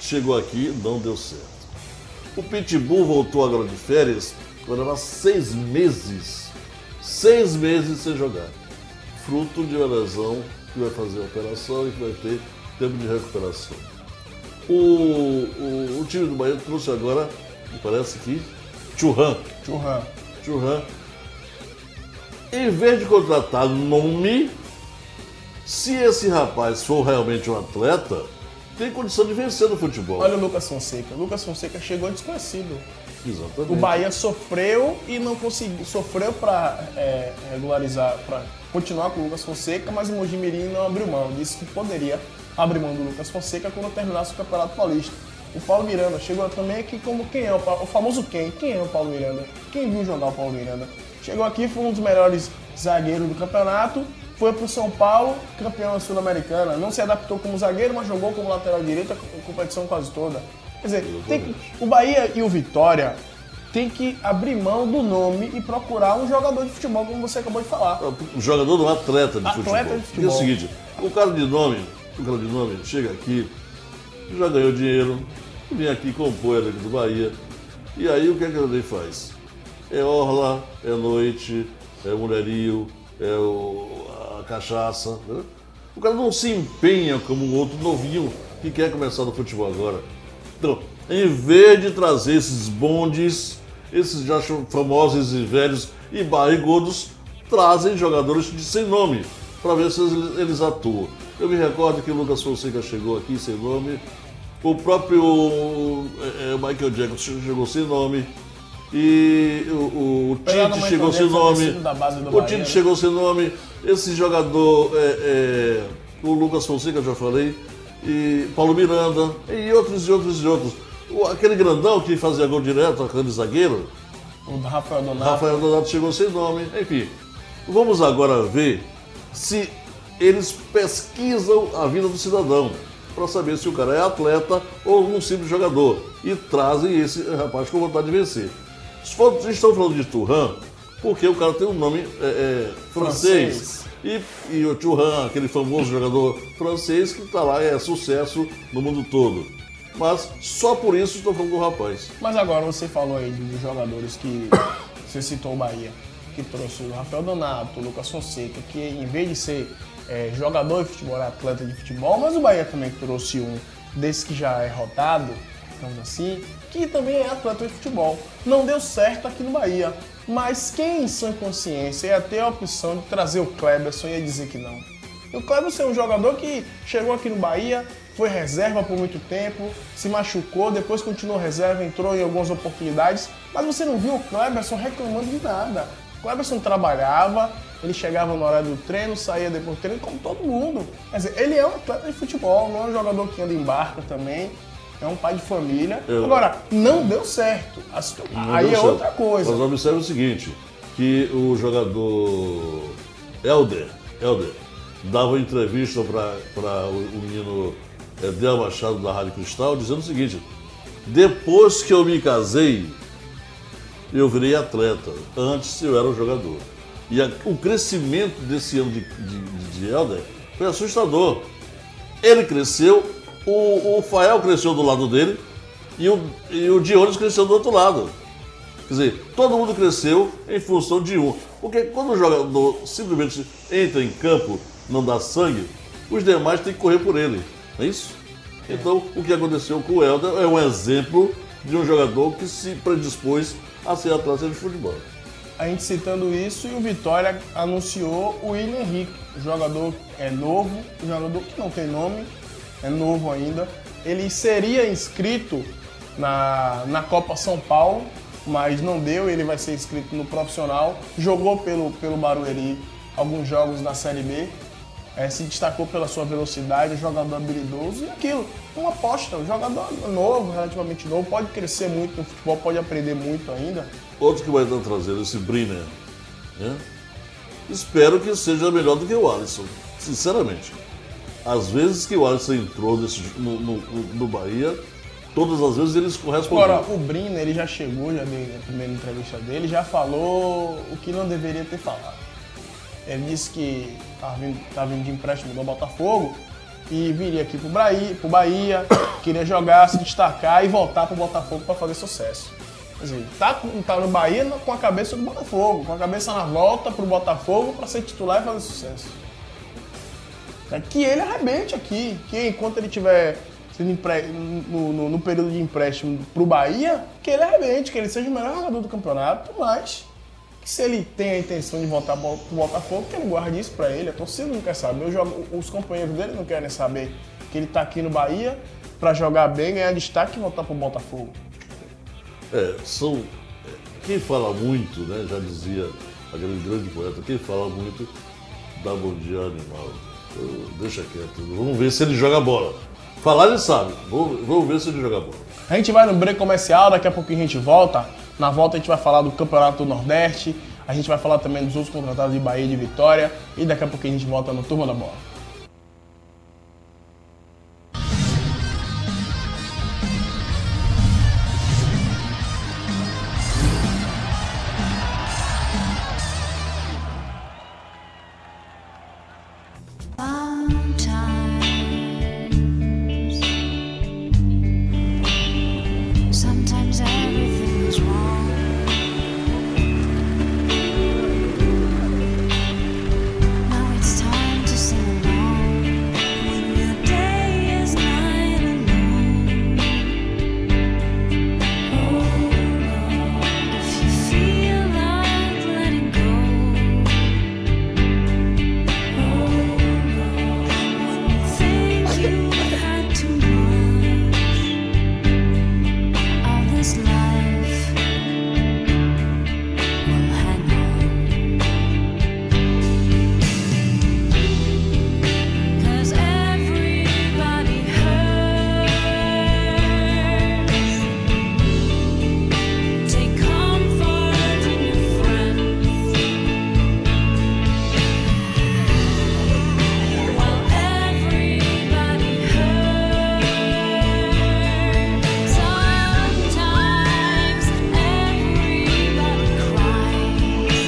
chegou aqui, não deu certo. O Pitbull voltou agora de férias, vai levar 6 meses. 6 meses sem jogar. Fruto de uma lesão que vai fazer a operação e que vai ter tempo de recuperação. O time do Bahia trouxe agora, me parece que, Churran. Em vez de contratar nome, se esse rapaz for realmente um atleta, tem condição de vencer no futebol. Olha o Lucas Fonseca. O Lucas Fonseca chegou desconhecido. Exatamente. O Bahia sofreu e não conseguiu. Sofreu para regularizar, para continuar com o Lucas Fonseca, mas o Mojimirim não abriu mão. Disse que poderia abrir mão do Lucas Fonseca quando terminasse o Campeonato Paulista. O Paulo Miranda chegou também aqui como quem é o famoso quem? Quem é o Paulo Miranda? Quem viu jogar o Paulo Miranda? Chegou aqui, foi um dos melhores zagueiros do campeonato. Foi para o São Paulo, campeão sul-americana. Não se adaptou como zagueiro, mas jogou como lateral direito a competição quase toda. Quer dizer, o Bahia e o Vitória tem que abrir mão do nome e procurar um jogador de futebol, como você acabou de falar. Um jogador não, atleta de futebol. Atleta de futebol. É o seguinte, o cara de nome chega aqui, já ganhou dinheiro, vem aqui, compõe a Liga do Bahia. E aí o que ele faz? É orla, é noite, é mulherio, a cachaça. Né? O cara não se empenha como um outro novinho que quer começar no futebol agora. Então, em vez de trazer esses bondes, esses já famosos e velhos e barrigudos, trazem jogadores sem nome, para ver se eles atuam. Eu me recordo que o Lucas Fonseca chegou aqui sem nome, o próprio Michael Jackson chegou sem nome, e o Tite chegou sem nome, chegou sem nome, esse jogador, o Lucas Fonseca, já falei, e Paulo Miranda, e outros. Aquele grandão que fazia gol direto, aquele zagueiro, o Rafael Donato. Rafael Donato chegou sem nome, enfim. Vamos agora ver se eles pesquisam a vida do cidadão, para saber se o cara é atleta ou um simples jogador, e trazem esse rapaz com vontade de vencer. Estão falando de Thuram, porque o cara tem um nome francês. E o Thuram, aquele famoso jogador francês que está lá, é sucesso no mundo todo. Mas só por isso estou falando do rapaz. Mas agora você falou aí dos jogadores que você citou o Bahia, que trouxe o Rafael Donato, o Lucas Fonseca, que em vez de ser jogador de futebol, é atleta de futebol, mas o Bahia também trouxe um desses que já é rodado, digamos assim, que também é atleta de futebol. Não deu certo aqui no Bahia, mas quem em sã consciência ia ter a opção de trazer o Kleberson ia dizer que não. O Kleberson é um jogador que chegou aqui no Bahia, foi reserva por muito tempo, se machucou, depois continuou reserva, entrou em algumas oportunidades, mas você não viu o Kleberson reclamando de nada. O Kleberson trabalhava, ele chegava no horário do treino, saía depois do treino, como todo mundo. Quer dizer, ele é um atleta de futebol, não é um jogador que anda em barca também, é um pai de família. Agora, não deu certo. Aí é outra coisa. Mas observe o seguinte, que o jogador Helder dava entrevista para o menino Del Machado da Rádio Cristal, dizendo o seguinte: depois que eu me casei, eu virei atleta. Antes eu era um jogador. E o crescimento desse ano de Helder foi assustador. Ele cresceu, o Fael cresceu do lado dele e o Dionis cresceu do outro lado. Quer dizer, todo mundo cresceu em função de um. Porque quando o jogador simplesmente entra em campo, não dá sangue, os demais têm que correr por ele. Não é isso? Então, o que aconteceu com o Helder é um exemplo de um jogador que se predispôs a ser atleta de futebol. A gente citando isso, e o Vitória anunciou o William Henrique, jogador novo, jogador que não tem nome, é novo ainda. Ele seria inscrito na Copa São Paulo, mas não deu, ele vai ser inscrito no profissional. Jogou pelo Barueri alguns jogos na Série B. se destacou pela sua velocidade, um jogador habilidoso e aquilo, uma aposta, um jogador novo, relativamente novo, pode crescer muito no futebol, pode aprender muito ainda. Outro que vai estar trazendo esse Briner, né? Espero que seja melhor do que o Alisson, sinceramente. Às vezes que o Alisson entrou no Bahia, todas as vezes eles correspondem. Agora, o Briner, ele já chegou, já deu na primeira entrevista dele, já falou o que não deveria ter falado. Ele disse que tá vindo de empréstimo do Botafogo e viria aqui pro Bahia, queria jogar, se destacar e voltar pro Botafogo para fazer sucesso. Quer dizer, tá no Bahia com a cabeça do Botafogo, com a cabeça na volta pro Botafogo para ser titular e fazer sucesso. É que ele arrebente aqui, que enquanto ele tiver no período de empréstimo pro Bahia, que ele arrebente, que ele seja o melhor jogador do campeonato, mas que se ele tem a intenção de voltar pro Botafogo, que ele guarde isso pra ele. A torcida não quer saber, os companheiros dele não querem saber que ele tá aqui no Bahia pra jogar bem, ganhar destaque e voltar pro Botafogo. Quem fala muito, né, já dizia aquele grande poeta, quem fala muito dá bom dia animal. Deixa quieto, vamos ver se ele joga bola. Falar ele sabe, vamos ver se ele joga bola. A gente vai no break comercial, daqui a pouquinho a gente volta. Na volta a gente vai falar do Campeonato do Nordeste, a gente vai falar também dos outros contratados de Bahia e de Vitória e daqui a pouquinho a gente volta no Turma da Bola. Sometimes everything is wrong. Now it's time to sing along. When the day is night and noon. Hold on if you feel like letting go. Hold on when you think you had too much. This life will hang on, 'cause everybody hurts. Take comfort in your friends, while everybody hurts. Sometimes everybody cries,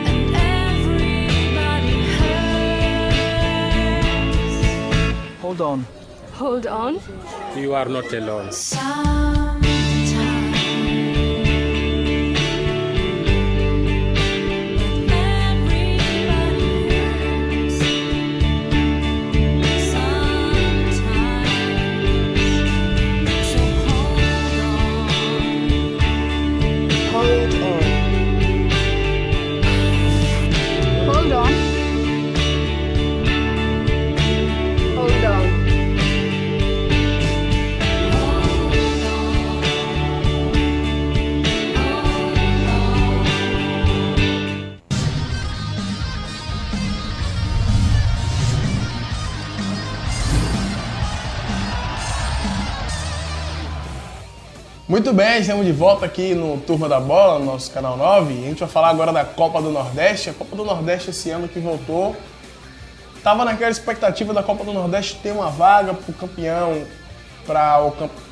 and everybody hurts. Hold on. Hold on. You are not alone. Hold on. Hold on. Hold on. Muito bem, estamos de volta aqui no Turma da Bola, no nosso canal 9. A gente vai falar agora da Copa do Nordeste. A Copa do Nordeste esse ano que voltou, tava naquela expectativa da Copa do Nordeste ter uma vaga para o campeão, para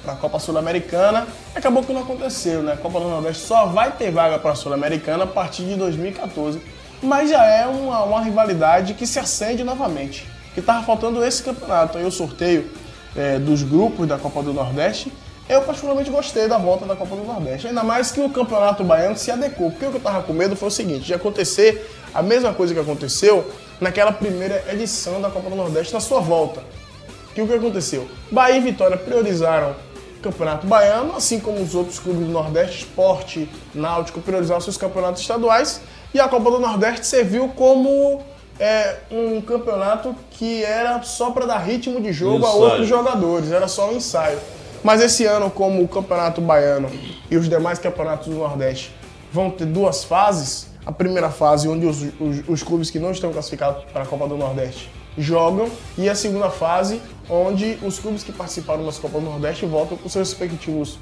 a Copa Sul-Americana. Acabou que não aconteceu, né? A Copa do Nordeste só vai ter vaga para a Sul-Americana a partir de 2014. Mas já é uma rivalidade que se acende novamente. Que estava faltando esse campeonato. Aí o sorteio dos grupos da Copa do Nordeste. Eu particularmente gostei da volta da Copa do Nordeste, ainda mais que o Campeonato Baiano se adequou, porque o que eu tava com medo foi o seguinte, de acontecer a mesma coisa que aconteceu naquela primeira edição da Copa do Nordeste na sua volta. Que o que aconteceu? Bahia e Vitória priorizaram o Campeonato Baiano, assim como os outros clubes do Nordeste, Sport, Náutico, priorizaram seus campeonatos estaduais, e a Copa do Nordeste serviu como um campeonato que era só para dar ritmo de jogo a outros jogadores, era só um ensaio. Mas esse ano, como o Campeonato Baiano e os demais campeonatos do Nordeste vão ter duas fases, a primeira fase, onde os clubes que não estão classificados para a Copa do Nordeste jogam, e a segunda fase, onde os clubes que participaram das Copas do Nordeste voltam para os seus respectivos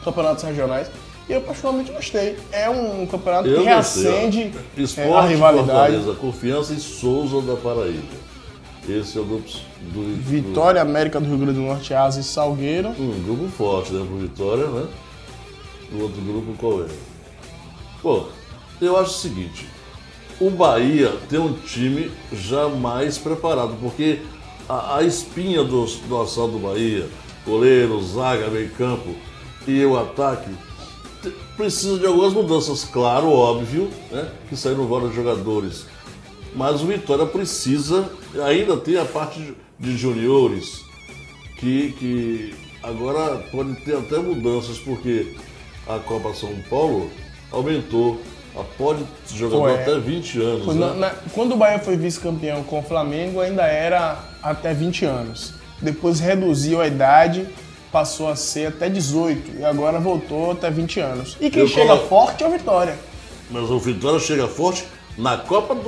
campeonatos regionais. E eu particularmente gostei. É um campeonato que reacende a rivalidade. Fortaleza, Confiança e Souza da Paraíba. Esse é o grupo do Vitória, América do Rio Grande do Norte, Asa e Salgueiro. Um grupo forte, né? Pro Vitória, né? O outro grupo qual é? Pô, eu acho o seguinte. O Bahia tem um time já mais preparado, porque a espinha do assalto do Bahia, goleiro, zaga, meio campo e o ataque, precisa de algumas mudanças, claro, óbvio, né? Que saíram vários jogadores. Mas o Vitória precisa, ainda tem a parte de juniores, que agora pode ter até mudanças, porque a Copa São Paulo aumentou. Pode jogar até 20 anos. Né? Quando o Bahia foi vice-campeão com o Flamengo, ainda era até 20 anos. Depois reduziu a idade, passou a ser até 18. E agora voltou até 20 anos. E quem chega forte é o Vitória. Mas o Vitória chega forte na Copa na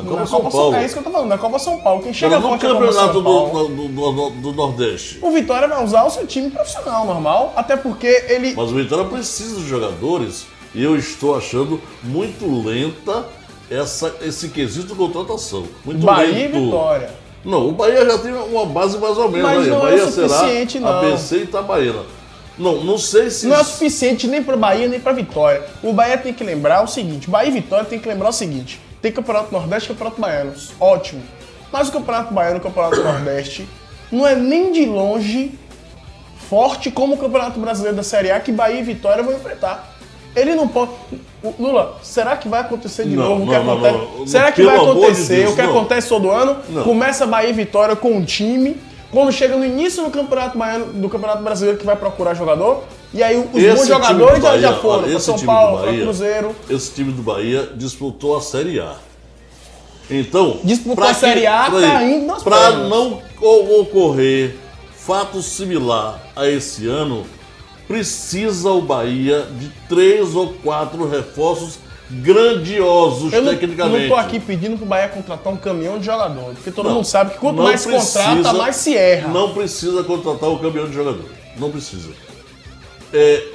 Copa São Paulo. É isso que eu tô falando, na Copa São Paulo. Quem chega forte é o campeonato do Nordeste. O Vitória vai usar o seu time profissional, normal. Até porque ele... Mas o Vitória precisa de jogadores. E eu estou achando muito lenta esse quesito de contratação. Muito Bahia lento. E Vitória. Não, o Bahia já tem uma base mais ou menos. Mas aí. não Bahia é o suficiente, será não. ABC e Itabaiana. Não sei se... Não é o suficiente nem para Bahia, nem para Vitória. O Bahia tem que lembrar o seguinte. Bahia e Vitória tem que lembrar o seguinte. Tem Campeonato Nordeste e Campeonato Baiano. Ótimo. Mas o Campeonato Baiano e o Campeonato Nordeste não é nem de longe forte como o Campeonato Brasileiro da Série A que Bahia e Vitória vão enfrentar. Ele não pode... Lula, será que vai acontecer de novo o que acontece? Será que vai acontecer o que acontece todo ano? Começa Bahia e Vitória com um time, quando chega no início do Campeonato Baiano, do Campeonato Brasileiro que vai procurar jogador, e aí os bons jogadores já foram para São Paulo, para Cruzeiro. Esse time do Bahia disputou a Série A. Então, disputou a Série A, tá indo nas para não ocorrer fato similar a esse ano, precisa o Bahia de 3 ou 4 reforços grandiosos tecnicamente. Eu não tô aqui pedindo pro Bahia contratar um caminhão de jogador, porque todo mundo sabe que quanto mais contrata, mais se erra. Não precisa contratar um caminhão de jogador. Não precisa.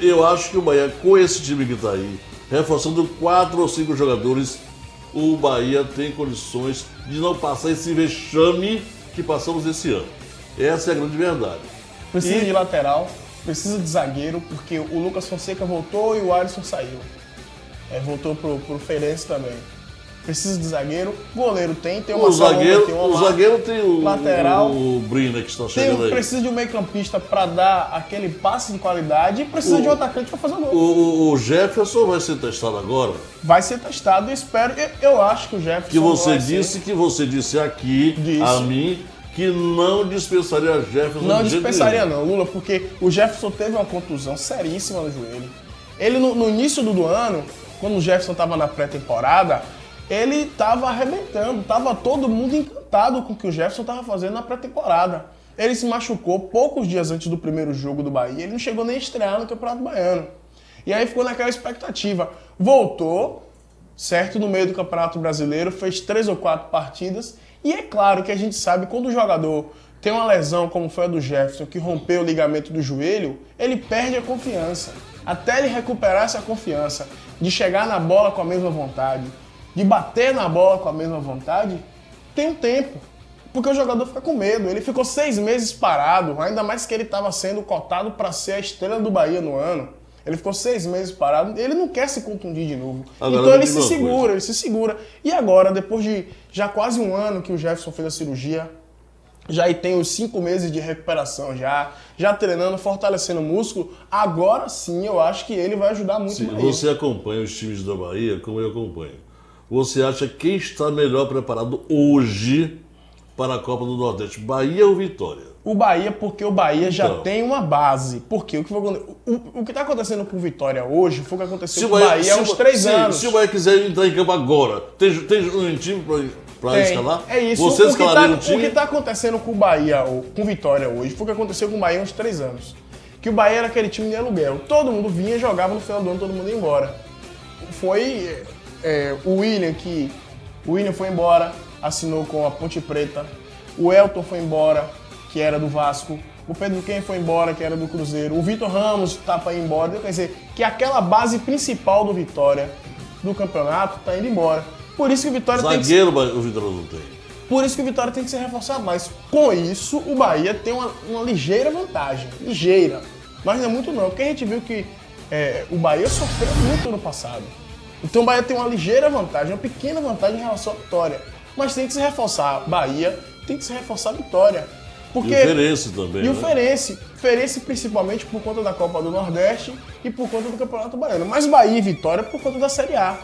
Eu acho que o Bahia, com esse time que tá aí, reforçando 4 ou 5 jogadores, o Bahia tem condições de não passar esse vexame que passamos esse ano. Essa é a grande verdade. Precisa de lateral. Precisa de zagueiro, porque o Lucas Fonseca voltou e o Alisson saiu. Voltou pro Feirense também. Precisa de zagueiro. Goleiro tem uma o zagueiro tem o lateral. O Brina que está chegando aí. Precisa de um meio-campista para dar aquele passe de qualidade e precisa de um atacante para fazer o gol. O Jefferson vai ser testado agora? Vai ser testado, eu espero. Eu acho que o Jefferson que você disse aqui a mim que não dispensaria Jefferson. Não dispensaria não, Lula, porque o Jefferson teve uma contusão seríssima no joelho. Ele, no início do ano, quando o Jefferson estava na pré-temporada, ele estava arrebentando, estava todo mundo encantado com o que o Jefferson estava fazendo na pré-temporada. Ele se machucou poucos dias antes do primeiro jogo do Bahia, ele não chegou nem a estrear no Campeonato Baiano. E aí ficou naquela expectativa. Voltou, certo, no meio do Campeonato Brasileiro, fez 3 ou 4 partidas. E é claro que a gente sabe que quando o jogador tem uma lesão como foi a do Jefferson, que rompeu o ligamento do joelho, ele perde a confiança. Até ele recuperar essa confiança, de chegar na bola com a mesma vontade, de bater na bola com a mesma vontade, tem um tempo. Porque o jogador fica com medo. Ele ficou 6 meses parado, ainda mais que ele estava sendo cotado para ser a estrela do Bahia no ano. Ele ficou 6 meses parado, ele não quer se contundir de novo. Agora, então ele se segura. E agora, depois de já quase um ano que o Jefferson fez a cirurgia, já tem os 5 meses de recuperação já treinando, fortalecendo o músculo, agora sim eu acho que ele vai ajudar muito o Bahia. Você acompanha os times da Bahia como eu acompanho. Você acha quem está melhor preparado hoje para a Copa do Nordeste, Bahia ou Vitória? O Bahia, porque o Bahia já tem uma base. Porque o que está acontecendo com o Vitória hoje foi o que aconteceu com o Bahia há uns 3 anos. Se o Bahia quiser entrar em campo agora, tem um time para escalar? É isso. Você escalaria o time? O que está acontecendo com o Bahia, ou com o Vitória hoje, foi o que aconteceu com o Bahia há uns 3 anos. Que o Bahia era aquele time de aluguel. Todo mundo vinha, jogava, no final do ano todo mundo ia embora. foi o William, que o William foi embora, assinou com a Ponte Preta. O Elton foi embora, que era do Vasco. O Pedro Ken foi embora, que era do Cruzeiro. O Vitor Ramos tá para ir embora. Quer dizer, que aquela base principal do Vitória, do campeonato, tá indo embora. Por isso que o Vitória Zagueiro o Vitória não tem. Por isso que o Vitória tem que se reforçar mais. Com isso, o Bahia tem uma ligeira vantagem. Ligeira. Mas não é muito não, porque a gente viu que o Bahia sofreu muito no passado. Então o Bahia tem uma ligeira vantagem, uma pequena vantagem em relação à Vitória. Mas tem que se reforçar Bahia, tem que se reforçar Vitória. Porque... E o Feirense também, E o né? Feirense principalmente por conta da Copa do Nordeste e por conta do Campeonato Baiano. Mas Bahia e Vitória por conta da Série A.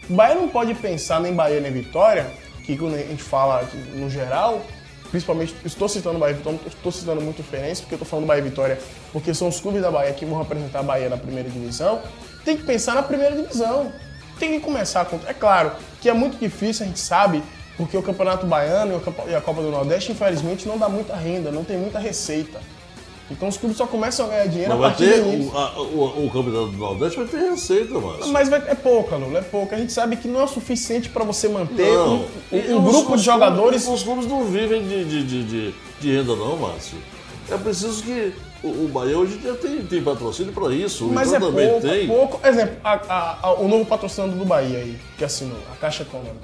O Bahia não pode pensar nem Bahia nem Vitória, que quando a gente fala no geral, principalmente, estou citando Bahia e Vitória, não estou citando muito o Feirense, porque eu estou falando Bahia e Vitória, porque são os clubes da Bahia que vão representar a Bahia na primeira divisão. Tem que pensar na primeira divisão. Tem que começar com... É claro que é muito difícil, a gente sabe, porque o Campeonato Baiano e a Copa do Nordeste, infelizmente, não dá muita renda, não tem muita receita. Então os clubes só começam a ganhar dinheiro Mas a partir vai ter disso. o Campeonato do Nordeste vai ter receita, Márcio. Mas é pouca, Lula, é pouca. A gente sabe que não é o suficiente para você manter Não. um grupo de jogadores. Os clubes não vivem de renda, não, Márcio. É preciso que o Bahia hoje já tem patrocínio para isso. O Mas é Vitória também pouco, tem. pouco. Exemplo, o novo patrocinador do Bahia aí, que assinou, a Caixa Econômica.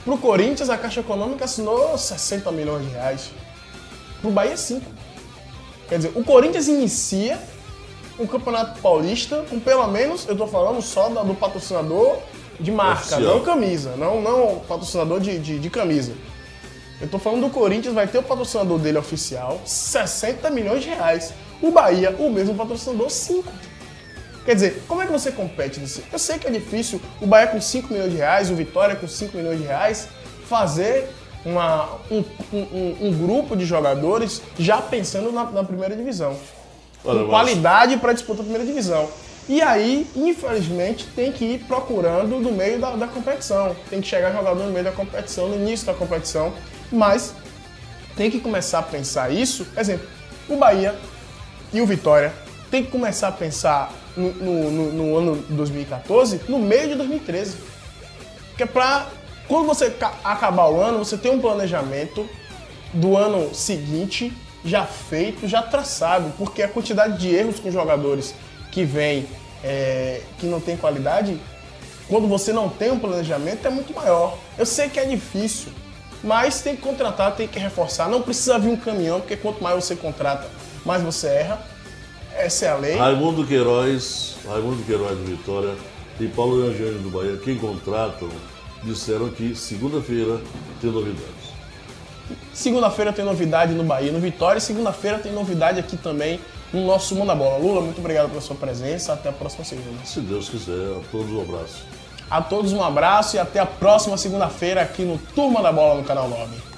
Pro Corinthians, a Caixa Econômica assinou 60 milhões de reais. Pro Bahia, 5. Quer dizer, o Corinthians inicia o Campeonato Paulista com pelo menos, eu tô falando só do patrocinador de marca, Oficial. não camisa, não patrocinador de camisa. Eu tô falando do Corinthians, vai ter o patrocinador dele oficial, 60 milhões de reais. O Bahia, o mesmo patrocinador, 5. Quer dizer, como é que você compete nisso? Eu sei que é difícil o Bahia com 5 milhões de reais, o Vitória com 5 milhões de reais, fazer um grupo de jogadores já pensando na primeira divisão. Com qualidade para disputar a primeira divisão. E aí, infelizmente, tem que ir procurando no meio da competição. Tem que chegar jogador no meio da competição, no início da competição. Mas tem que começar a pensar isso. Por exemplo, o Bahia e o Vitória tem que começar a pensar no ano 2014, no meio de 2013. Que é pra... Quando você acabar o ano, você tem um planejamento do ano seguinte já feito, já traçado, porque a quantidade de erros com jogadores que vem, que não tem qualidade, quando você não tem um planejamento, é muito maior. Eu sei que é difícil, mas tem que contratar, tem que reforçar. Não precisa vir um caminhão, porque quanto mais você contrata, mais você erra. Essa é a lei. Raimundo Queiroz do Vitória e Paulo Rangel do Bahia, quem contratam, disseram que segunda-feira tem novidades. Segunda-feira tem novidade no Bahia, no Vitória, e segunda-feira tem novidade aqui também no nosso Mundo da Bola. Lula, muito obrigado pela sua presença, até a próxima segunda. Se Deus quiser, a todos um abraço. A todos um abraço e até a próxima segunda-feira aqui no Turma da Bola no Canal 9.